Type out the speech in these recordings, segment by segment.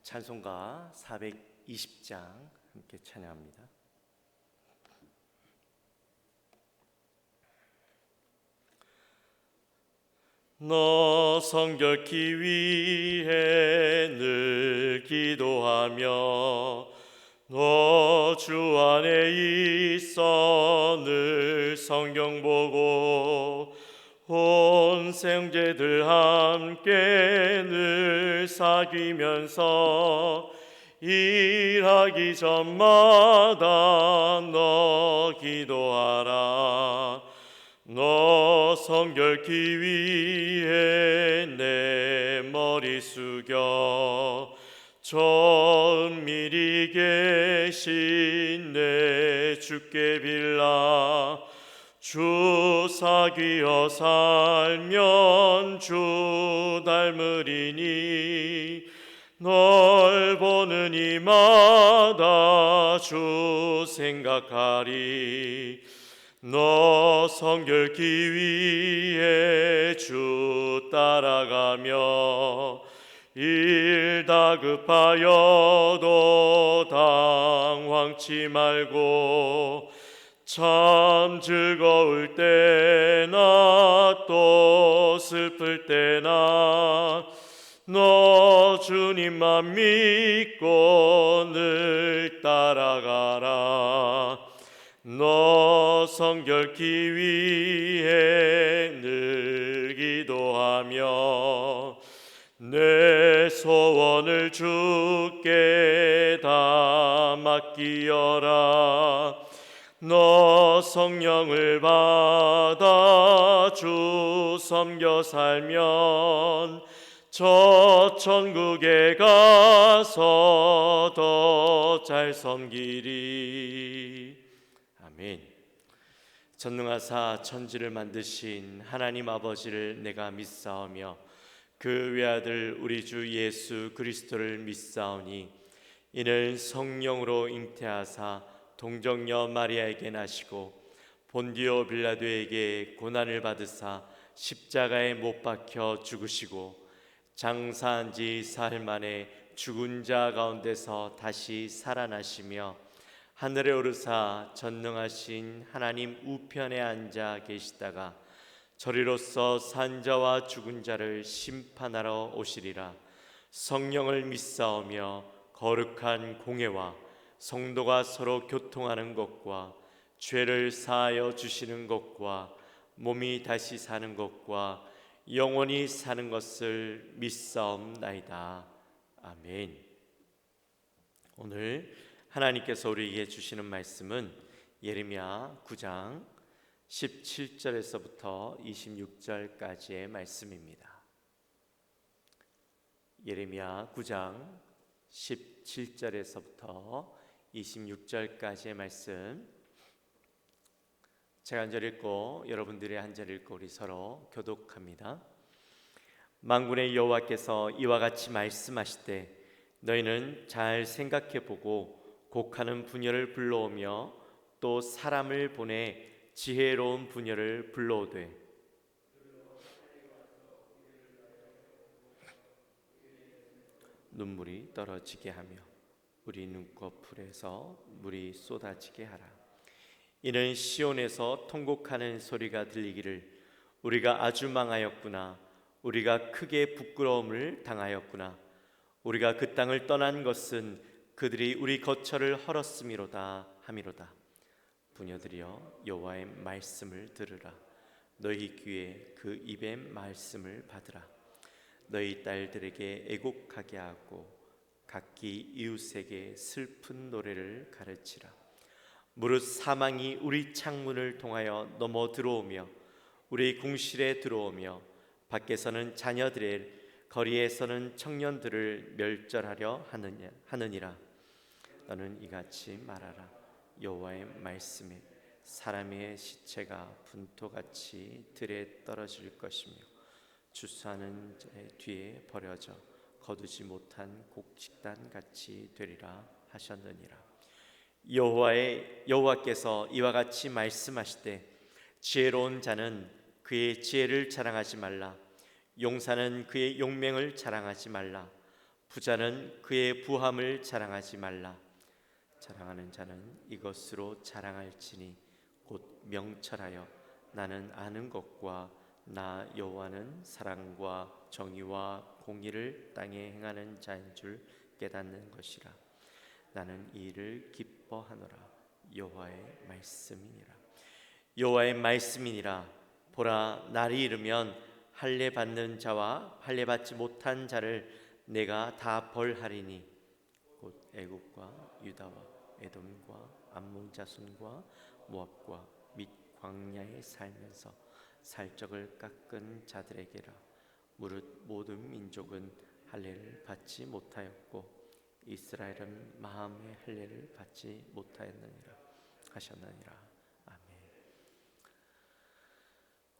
찬송가 420장 함께 찬양합니다. 너 성결케 위해 늘 기도하며 너 주 안에 있어 늘 성경 보고 온 생제들 함께 늘 사귀면서 일하기 전마다 너 기도하라. 너 성결케 위해 내 머리 숙여 저 은밀히 계신 내 주께 빌라. 주 사귀어 살면 주 닮으리니 널 보는 이마다 주 생각하리. 너 성결케 위해 주 따라가며 일 다급하여도 당황치 말고 참 즐거울 때나 또 슬플 때나 너 주님만 믿고 늘 따라가라. 너 성결케 위해 늘 기도하며 내 소원을 주께 다 맡기어라. 너 성령을 받아 주 섬겨 살면 저 천국에 가서 더 잘 섬기리. 아멘. 전능하사 천지를 만드신 하나님 아버지를 내가 믿사오며 그 외아들 우리 주 예수 그리스도를 믿사오니 이는 성령으로 잉태하사 동정녀 마리아에게 나시고 본디오 빌라도에게 고난을 받으사 십자가에 못 박혀 죽으시고 장사한 지 사흘 만에 죽은 자 가운데서 다시 살아나시며 하늘에 오르사 전능하신 하나님 우편에 앉아 계시다가 저리로서 산 자와 죽은 자를 심판하러 오시리라. 성령을 믿사오며 거룩한 공회와 성도가 서로 교통하는 것과 죄를 사하여 주시는 것과 몸이 다시 사는 것과 영원히 사는 것을 믿사옵나이다. 아멘. 오늘 하나님께서 우리에게 주시는 말씀은 예레미야 9장 17절에서부터 26절까지의 말씀입니다. 예레미야 9장 17절에서부터 26절까지의 말씀, 제가 한 절 읽고 여러분들이 한 절 읽고 우리 서로 교독합니다. 만군의 여호와께서 이와 같이 말씀하시되 너희는 잘 생각해 보고 곡하는 부녀를 불러오며 또 사람을 보내 지혜로운 부녀를 불러오되 눈물이 떨어지게 하며 우리 눈꺼풀에서 물이 쏟아지게 하라. 이는 시온에서 통곡하는 소리가 들리기를 우리가 아주 망하였구나. 우리가 크게 부끄러움을 당하였구나. 우리가 그 땅을 떠난 것은 그들이 우리 거처를 헐었음이로다 하미로다. 부녀들이여 여호와의 말씀을 들으라. 너희 귀에 그 입의 말씀을 받으라. 너희 딸들에게 애곡하게 하고 각기 이웃에게 슬픈 노래를 가르치라. 무릇 사망이 우리 창문을 통하여 넘어 들어오며 우리 궁실에 들어오며 밖에서는 자녀들의 거리에서는 청년들을 멸절하려 하느니라. 너는 이같이 말하라. 여호와의 말씀에 사람의 시체가 분토같이 들에 떨어질 것이며 주수하는 자의 뒤에 버려져 거두지 못한 곡식단 같이 되리라 하셨느니라. 여호와께서 이와 같이 말씀하시되 지혜로운 자는 그의 지혜를 자랑하지 말라. 용사는 그의 용맹을 자랑하지 말라. 부자는 그의 부함을 자랑하지 말라. 자랑하는 자는 이것으로 자랑할지니 곧 명철하여 나는 아는 것과 나 여호와는 사랑과 정의와 공의를 땅에 행하는 자인 줄 깨닫는 것이라. 나는 이 일을 기뻐하노라. 여호와의 말씀이니라. 여호와의 말씀이니라. 보라, 날이 이르면 할례 받는 자와 할례 받지 못한 자를 내가 다 벌하리니 곧 애굽과 유다와 에돔과 암몬 자손과 모압과 및 광야에 살면서 살적을 깎은 자들에게라. 무릇 모든 민족은 할례를 받지 못하였고 이스라엘은 마음의 할례를 받지 못하였느니라 하셨느니라. 아멘.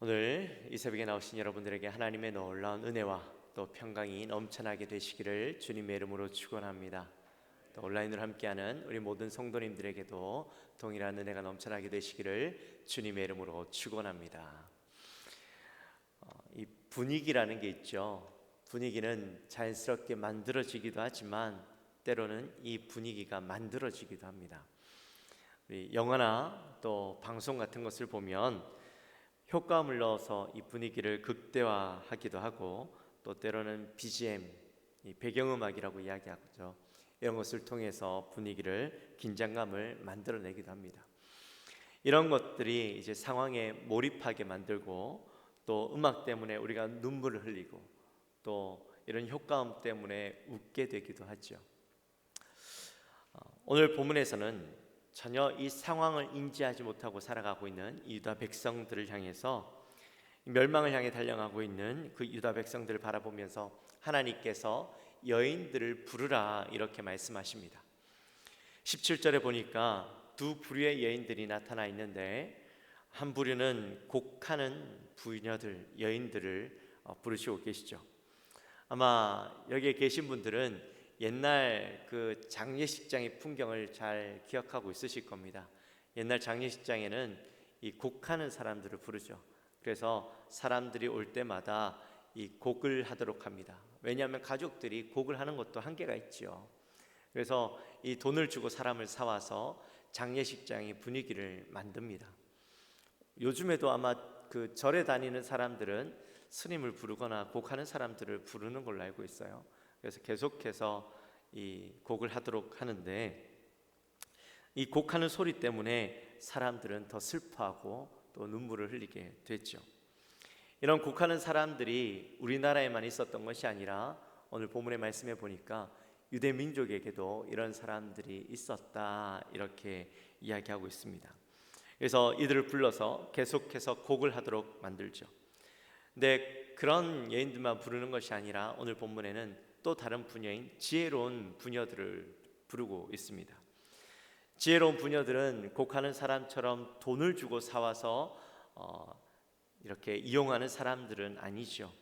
오늘 이 새벽에 나오신 여러분들에게 하나님의 놀라운 은혜와 또 평강이 넘쳐나게 되시기를 주님의 이름으로 축원합니다. 또 온라인으로 함께하는 우리 모든 성도님들에게도 동일한 은혜가 넘쳐나게 되시기를 주님의 이름으로 축원합니다. 이 분위기라는 게 있죠. 분위기는 자연스럽게 만들어지기도 하지만 때로는 이 분위기가 만들어지기도 합니다. 우리 영화나 또 방송 같은 것을 보면 효과음을 넣어서 이 분위기를 극대화하기도 하고 또 때로는 BGM, 이 배경음악이라고 이야기하죠. 이런 것을 통해서 분위기를 긴장감을 만들어내기도 합니다. 이런 것들이 이제 상황에 몰입하게 만들고 또 음악 때문에 우리가 눈물을 흘리고 또 이런 효과음 때문에 웃게 되기도 하죠. 오늘 본문에서는 전혀 이 상황을 인지하지 못하고 살아가고 있는 유다 백성들을 향해서 멸망을 향해 달려가고 있는 그 유다 백성들을 바라보면서 하나님께서 여인들을 부르라 이렇게 말씀하십니다. 17절에 보니까 두 부류의 여인들이 나타나 있는데 한 부류는 곡하는 부녀들, 여인들을 부르시고 계시죠. 아마 여기에 계신 분들은 옛날 그 장례식장의 풍경을 잘 기억하고 있으실 겁니다. 옛날 장례식장에는 이 곡하는 사람들을 부르죠. 그래서 사람들이 올 때마다 이 곡을 하도록 합니다. 왜냐하면 가족들이 곡을 하는 것도 한계가 있죠. 그래서 이 돈을 주고 사람을 사와서 장례식장의 분위기를 만듭니다. 요즘에도 아마 그 절에 다니는 사람들은 스님을 부르거나 곡하는 사람들을 부르는 걸로 알고 있어요. 그래서 계속해서 이 곡을 하도록 하는데 이 곡하는 소리 때문에 사람들은 더 슬퍼하고 또 눈물을 흘리게 됐죠. 이런 곡하는 사람들이 우리나라에만 있었던 것이 아니라 오늘 본문의 말씀에 보니까 유대 민족에게도 이런 사람들이 있었다 이렇게 이야기하고 있습니다. 그래서 이들을 불러서 계속해서 곡을 하도록 만들죠. 근데 그런 여인들만 부르는 것이 아니라 오늘 본문에는 또 다른 부녀인 지혜로운 부녀들을 부르고 있습니다. 지혜로운 부녀들은 곡하는 사람처럼 돈을 주고 사와서 이렇게 이용하는 사람들은 아니죠.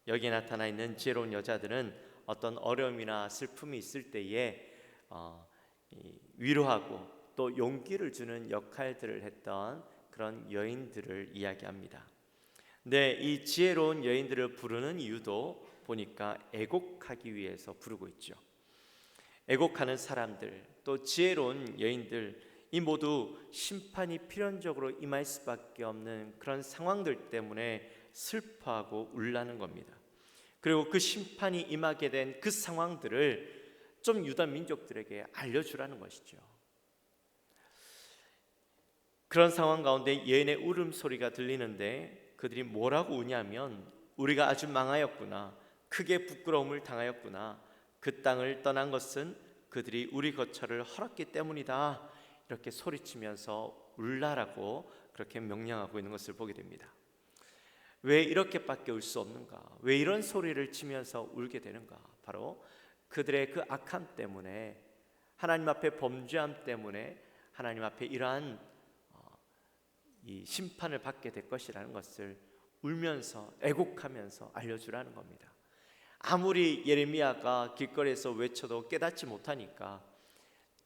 여기에 나타나 있는 지혜로운 여자들은 어떤 어려움이나 슬픔이 있을 때에 위로하고 또 용기를 주는 역할들을 했던 그런 여인들을 이야기합니다. 근데 이 지혜로운 여인들을 부르는 이유도 보니까 애곡하기 위해서 부르고 있죠. 애곡하는 사람들 또 지혜로운 여인들 이 모두 심판이 필연적으로 임할 수밖에 없는 그런 상황들 때문에 슬퍼하고 울라는 겁니다. 그리고 그 심판이 임하게 된 그 상황들을 좀 유다 민족들에게 알려주라는 것이죠. 그런 상황 가운데 여인의 울음소리가 들리는데 그들이 뭐라고 우냐면 우리가 아주 망하였구나, 크게 부끄러움을 당하였구나, 그 땅을 떠난 것은 그들이 우리 거처를 헐었기 때문이다 이렇게 소리치면서 울라라고 그렇게 명령하고 있는 것을 보게 됩니다. 왜 이렇게밖에 울 수 없는가? 왜 이런 소리를 치면서 울게 되는가? 바로 그들의 그 악함 때문에, 하나님 앞에 범죄함 때문에 하나님 앞에 이러한 이 심판을 받게 될 것이라는 것을 울면서 애곡하면서 알려주라는 겁니다. 아무리 예레미야가 길거리에서 외쳐도 깨닫지 못하니까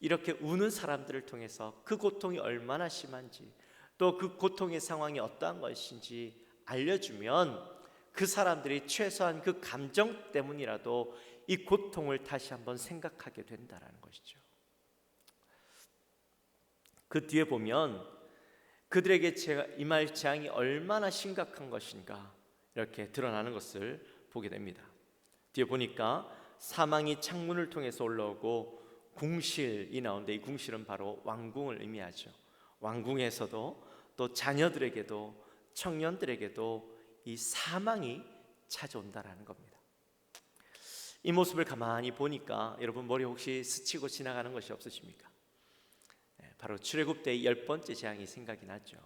이렇게 우는 사람들을 통해서 그 고통이 얼마나 심한지 또 그 고통의 상황이 어떠한 것인지 알려주면 그 사람들이 최소한 그 감정 때문이라도 이 고통을 다시 한번 생각하게 된다라는 것이죠. 그 뒤에 보면 그들에게 임할 재앙이 얼마나 심각한 것인가 이렇게 드러나는 것을 보게 됩니다. 뒤에 보니까 사망이 창문을 통해서 올라오고 궁실이 나오는데, 이 궁실은 바로 왕궁을 의미하죠. 왕궁에서도 또 자녀들에게도 청년들에게도 이 사망이 찾아온다라는 겁니다. 이 모습을 가만히 보니까 여러분 머리 혹시 스치고 지나가는 것이 없으십니까? 바로 출애굽때의 10번째 재앙이 생각이 나죠.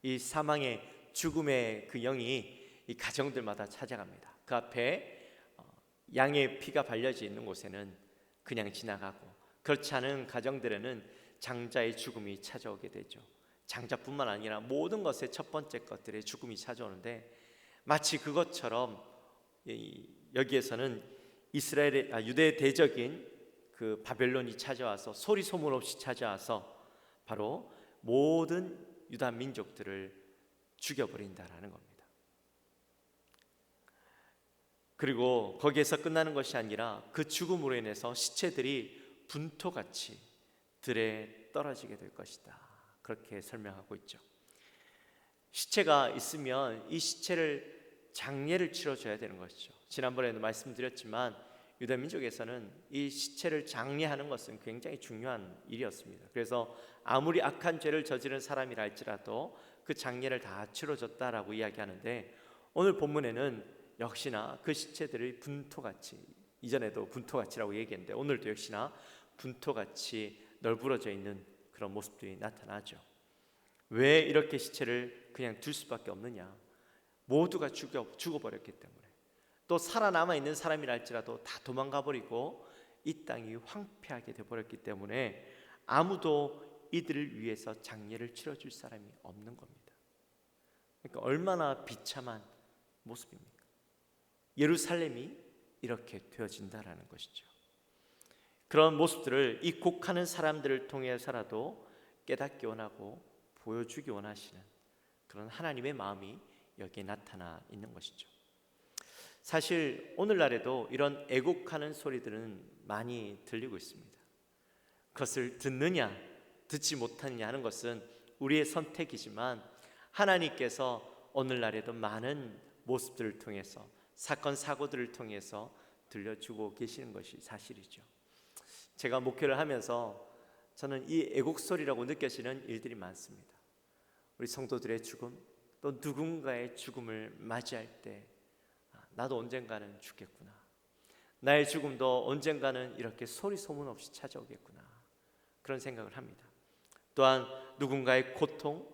이 사망의 죽음의 그 영이 이 가정들마다 찾아갑니다. 그 앞에 양의 피가 발려져 있는 곳에는 그냥 지나가고, 그렇지 않은 가정들에는 장자의 죽음이 찾아오게 되죠. 장자뿐만 아니라 모든 것의 첫 번째 것들의 죽음이 찾아오는데, 마치 그것처럼 여기에서는 유대 대적인 그 바벨론이 찾아와서 소리 소문 없이 찾아와서 바로 모든 유다 민족들을 죽여버린다라는 겁니다. 그리고 거기에서 끝나는 것이 아니라 그 죽음으로 인해서 시체들이 분토같이 들에 떨어지게 될 것이다, 그렇게 설명하고 있죠. 시체가 있으면 이 시체를 장례를 치러줘야 되는 것이죠. 지난번에도 말씀드렸지만 유다 민족에서는 이 시체를 장례하는 것은 굉장히 중요한 일이었습니다. 그래서 아무리 악한 죄를 저지른 사람이라 할지라도 그 장례를 다 치러줬다라고 이야기하는데, 오늘 본문에는 역시나 그 시체들이 분토같이, 이전에도 분토같이라고 얘기했는데 오늘도 역시나 분토같이 널브러져 있는 그런 모습들이 나타나죠. 왜 이렇게 시체를 그냥 둘 수밖에 없느냐? 모두가 죽어버렸기 때문에. 또 살아남아 있는 사람이라 할지라도 다 도망가 버리고 이 땅이 황폐하게 되어버렸기 때문에 아무도 이들을 위해서 장례를 치러줄 사람이 없는 겁니다. 그러니까 얼마나 비참한 모습입니까? 예루살렘이 이렇게 되어진다라는 것이죠. 그런 모습들을 이 곡하는 사람들을 통해서라도 깨닫기 원하고 보여주기 원하시는 그런 하나님의 마음이 여기에 나타나 있는 것이죠. 사실 오늘날에도 이런 애곡하는 소리들은 많이 들리고 있습니다. 그것을 듣느냐 듣지 못하느냐 하는 것은 우리의 선택이지만, 하나님께서 오늘날에도 많은 모습들을 통해서, 사건 사고들을 통해서 들려주고 계시는 것이 사실이죠. 제가 목회를 하면서 저는 이 애곡소리라고 느껴지는 일들이 많습니다. 우리 성도들의 죽음, 또 누군가의 죽음을 맞이할 때 나도 언젠가는 죽겠구나, 나의 죽음도 언젠가는 이렇게 소리 소문 없이 찾아오겠구나, 그런 생각을 합니다. 또한 누군가의 고통,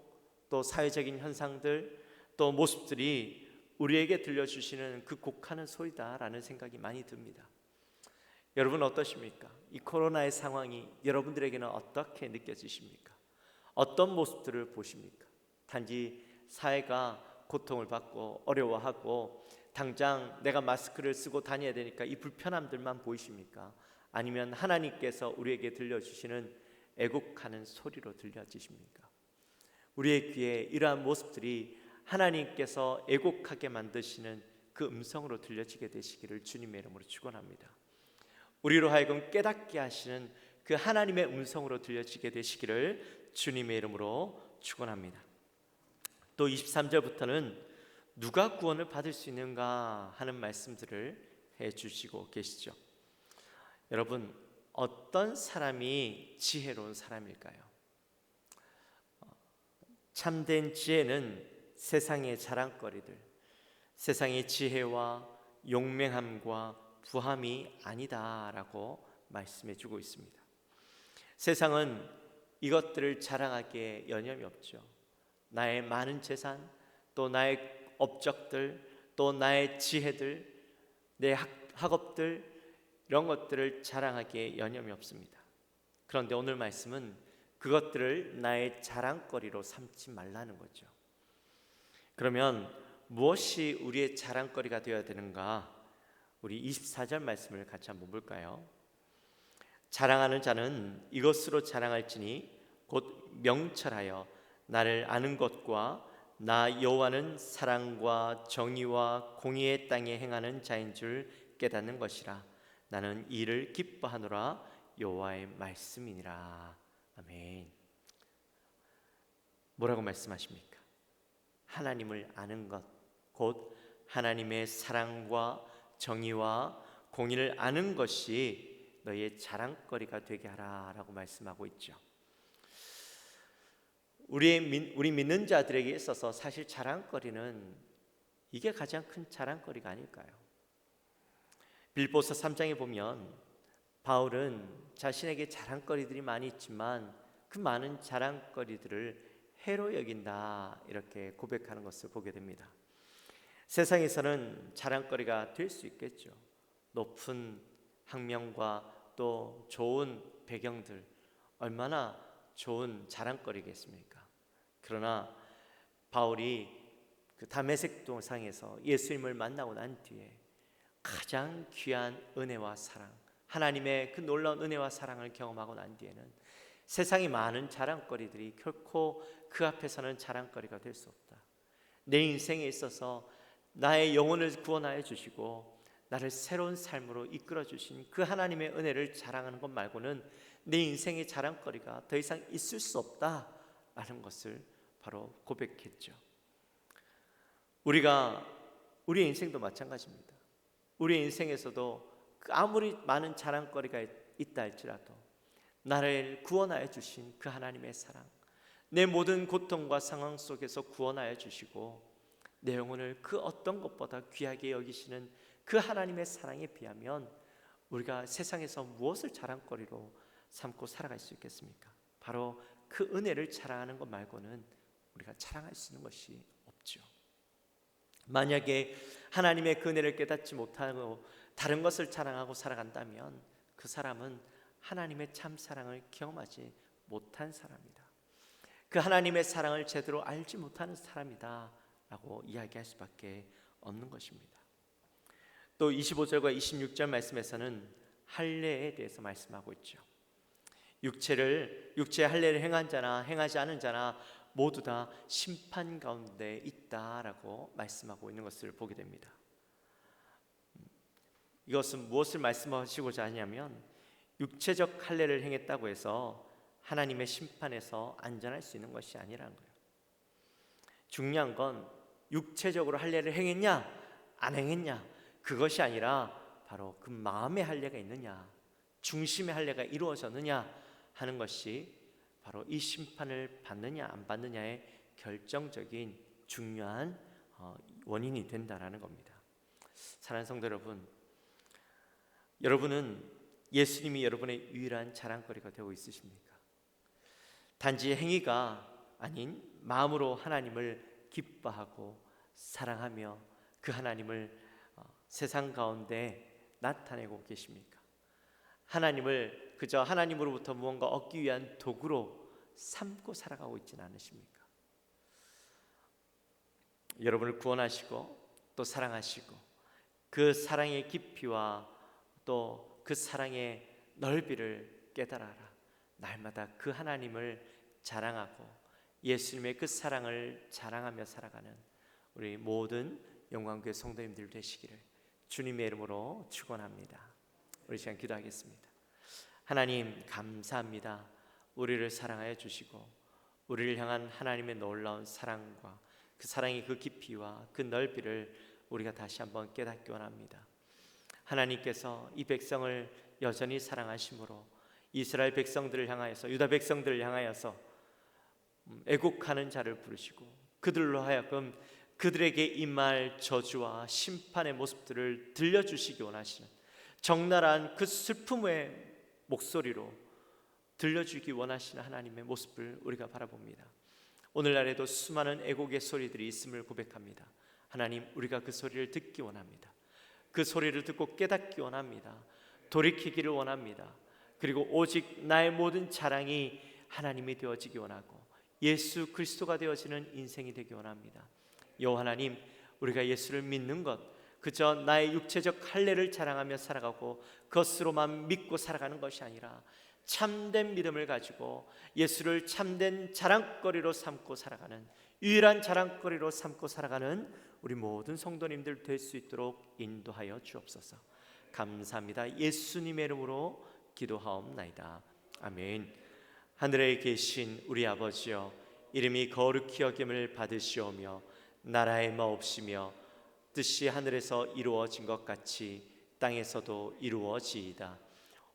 또 사회적인 현상들, 또 모습들이 우리에게 들려주시는 그 곡하는 소리다라는 생각이 많이 듭니다. 여러분 어떠십니까? 이 코로나의 상황이 여러분들에게는 어떻게 느껴지십니까? 어떤 모습들을 보십니까? 단지 사회가 고통을 받고 어려워하고 당장 내가 마스크를 쓰고 다녀야 되니까 이 불편함들만 보이십니까? 아니면 하나님께서 우리에게 들려주시는 애곡하는 소리로 들려지십니까? 우리의 귀에 이러한 모습들이 하나님께서 애곡하게 만드시는 그 음성으로 들려지게 되시기를 주님의 이름으로 축원합니다. 우리로 하여금 깨닫게 하시는 그 하나님의 음성으로 들려지게 되시기를 주님의 이름으로 축원합니다. 또 23절부터는 누가 구원을 받을 수 있는가 하는 말씀들을 해주시고 계시죠. 여러분, 어떤 사람이 지혜로운 사람일까요? 참된 지혜는 세상의 자랑거리들, 세상의 지혜와 용맹함과 부함이 아니다라고 말씀해주고 있습니다. 세상은 이것들을 자랑하기에 여념이 없죠. 나의 많은 재산, 또 나의 업적들, 또 나의 지혜들, 내 학업들, 이런 것들을 자랑하기에 여념이 없습니다. 그런데 오늘 말씀은 그것들을 나의 자랑거리로 삼지 말라는 거죠. 그러면 무엇이 우리의 자랑거리가 되어야 되는가? 우리 24절 말씀을 같이 한번 볼까요? 자랑하는 자는 이것으로 자랑할지니 곧 명철하여 나를 아는 것과 나 여호와는 사랑과 정의와 공의의 땅에 행하는 자인 줄 깨닫는 것이라. 나는 이를 기뻐하노라. 여호와의 말씀이니라. 아멘. 뭐라고 말씀하십니까? 하나님을 아는 것, 곧 하나님의 사랑과 정의와 공의를 아는 것이 너희의 자랑거리가 되게 하라라고 말씀하고 있죠. 우리 믿는 자들에게 있어서 사실 자랑거리는 이게 가장 큰 자랑거리가 아닐까요? 빌보서 3장에 보면 바울은 자신에게 자랑거리들이 많이 있지만 그 많은 자랑거리들을 해로 여긴다 이렇게 고백하는 것을 보게 됩니다. 세상에서는 자랑거리가 될 수 있겠죠. 높은 학명과 또 좋은 배경들, 얼마나 좋은 자랑거리겠습니까? 그러나 바울이 그 다메섹 동상에서 예수님을 만나고 난 뒤에 가장 귀한 은혜와 사랑, 하나님의 그 놀라운 은혜와 사랑을 경험하고 난 뒤에는 세상의 많은 자랑거리들이 결코 그 앞에서는 자랑거리가 될 수 없다. 내 인생에 있어서 나의 영혼을 구원하여 주시고 나를 새로운 삶으로 이끌어 주신 그 하나님의 은혜를 자랑하는 것 말고는 내 인생의 자랑거리가 더 이상 있을 수 없다라는 것을 바로 고백했죠. 우리의 인생도 마찬가지입니다. 우리의 인생에서도 아무리 많은 자랑거리가 있다 할지라도 나를 구원하여 주신 그 하나님의 사랑, 내 모든 고통과 상황 속에서 구원하여 주시고 내 영혼을 그 어떤 것보다 귀하게 여기시는 그 하나님의 사랑에 비하면 우리가 세상에서 무엇을 자랑거리로 삼고 살아갈 수 있겠습니까? 바로 그 은혜를 자랑하는 것 말고는 우리가 자랑할 수 있는 것이 없죠. 만약에 하나님의 그 은혜를 깨닫지 못하고 다른 것을 자랑하고 살아간다면 그 사람은 하나님의 참 사랑을 경험하지 못한 사람이다. 그 하나님의 사랑을 제대로 알지 못하는 사람이다 라고 이야기할 수밖에 없는 것입니다. 또 25절과 26절 말씀에서는 할례에 대해서 말씀하고 있죠. 육체의 할례를 행한 자나 행하지 않은 자나 모두 다 심판 가운데 있다라고 말씀하고 있는 것을 보게 됩니다. 이것은 무엇을 말씀하시고자 하냐면 육체적 할례를 행했다고 해서 하나님의 심판에서 안전할 수 있는 것이 아니라는 거예요. 중요한 건 육체적으로 할례를 행했냐 안 행했냐 그것이 아니라 바로 그 마음의 할례가 있느냐, 중심의 할례가 이루어졌느냐 하는 것이 바로 이 심판을 받느냐 안 받느냐의 결정적인 중요한 원인이 된다라는 겁니다. 사랑하는 성도 여러분, 여러분은 예수님이 여러분의 유일한 자랑거리가 되고 있으십니까? 단지 행위가 아닌 마음으로 하나님을 기뻐하고 사랑하며 그 하나님을 세상 가운데 나타내고 계십니까? 하나님을 그저 하나님으로부터 무언가 얻기 위한 도구로 삼고 살아가고 있지는 않으십니까? 여러분을 구원하시고 또 사랑하시고 그 사랑의 깊이와 또 그 사랑의 넓이를 깨달아라. 날마다 그 하나님을 자랑하고 예수님의 그 사랑을 자랑하며 살아가는 우리 모든 영광교회 성도님들 되시기를 주님의 이름으로 축원합니다. 우리 시간 기도하겠습니다. 하나님 감사합니다. 우리를 사랑하여 주시고 우리를 향한 하나님의 놀라운 사랑과 그 사랑의 그 깊이와 그 넓이를 우리가 다시 한번 깨닫기 원합니다. 하나님께서 이 백성을 여전히 사랑하심으로 이스라엘 백성들을 향하여서 유다 백성들을 향하여서 애국하는 자를 부르시고 그들로 하여금 그들에게 임할 저주와 심판의 모습들을 들려주시기 원하시는 적나라한 그 슬픔의 목소리로 들려주기 원하시는 하나님의 모습을 우리가 바라봅니다. 오늘날에도 수많은 애곡의 소리들이 있음을 고백합니다. 하나님, 우리가 그 소리를 듣기 원합니다. 그 소리를 듣고 깨닫기 원합니다. 돌이키기를 원합니다. 그리고 오직 나의 모든 자랑이 하나님이 되어지기 원하고 예수 그리스도가 되어지는 인생이 되기 원합니다. 여호와 하나님, 우리가 예수를 믿는 것 그저 나의 육체적 할례를 자랑하며 살아가고 그것으로만 믿고 살아가는 것이 아니라 참된 믿음을 가지고 예수를 참된 자랑거리로 삼고 살아가는 유일한 자랑거리로 삼고 살아가는 우리 모든 성도님들 될 수 있도록 인도하여 주옵소서. 감사합니다. 예수님의 이름으로 기도하옵나이다. 아멘. 하늘에 계신 우리 아버지여, 이름이 거룩히 여김을 받으시오며 나라의 마옵시며 뜻이 하늘에서 이루어진 것 같이 땅에서도 이루어지이다.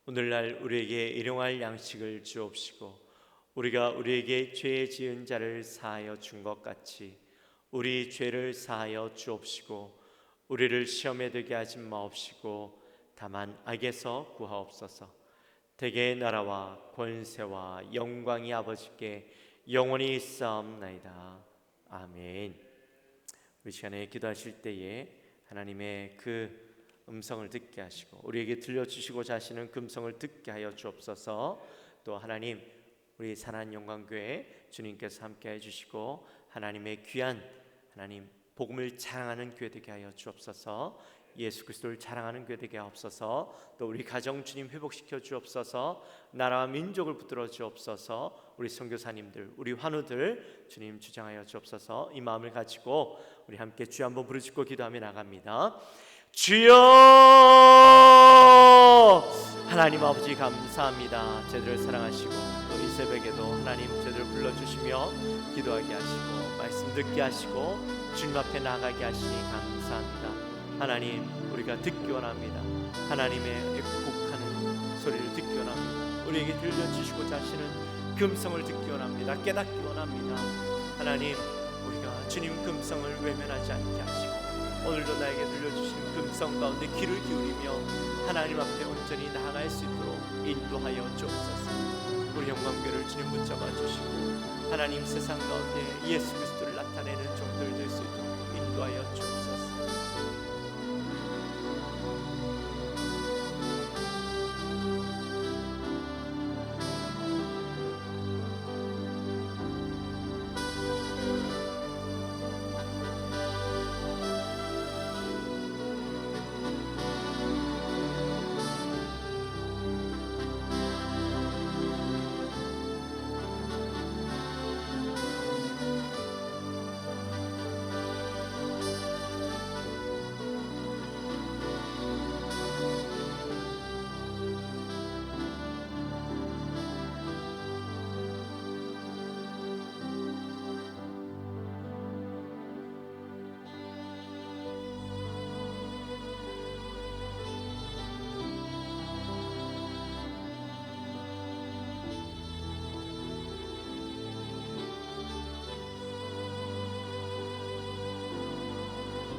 오늘날 우리에게 일용할 양식을 주옵시고 우리가 우리에게 죄 지은 자를 사하여 준 것 같이 우리 죄를 사하여 주옵시고 우리를 시험에 들게 하지 마옵시고 다만 악에서 구하옵소서. 대개의 나라와 권세와 영광이 아버지께 영원히 있사옵나이다. 아멘. 우리 시간에 기도하실 때에 하나님의 그 음성을 듣게 하시고 우리에게 들려주시고자 하시는 그 음성을 듣게 하여 주옵소서. 또 하나님, 우리 사랑하는 영광교회 주님께서 함께 해주시고 하나님의 귀한 하나님 복음을 자랑하는 교회 되게 하여 주옵소서. 예수 그리스도를 자랑하는 교회 되게 하옵소서. 또 우리 가정 주님 회복시켜 주옵소서. 나라와 민족을 붙들어 주옵소서. 우리 선교사님들, 우리 환우들 주님 주장하여 주옵소서. 이 마음을 가지고 우리 함께 주여 한번 부르짖고 기도하며 나갑니다. 주여! 하나님 아버지 감사합니다. 저희들을 사랑하시고 또 이 새벽에도 하나님 저희들을 불러주시며 기도하게 하시고 말씀 듣게 하시고 주님 앞에 나가게 하시니 감사합니다. 하나님, 우리가 듣기 원합니다. 하나님의 애곡하는 소리를 듣기 원합니다. 우리에게 들려주시고자 하시는 금성을 듣기 원합니다. 깨닫기 원합니다. 하나님, 우리가 주님 금성을 외면하지 않게 하시고 오늘도 나에게 들려주시는 금성 가운데 귀를 기울이며 하나님 앞에 온전히 나아갈 수 있도록 인도하여 주옵소서. 우리 영광교회를 주님 붙잡아 주시고 하나님 세상 가운데 예수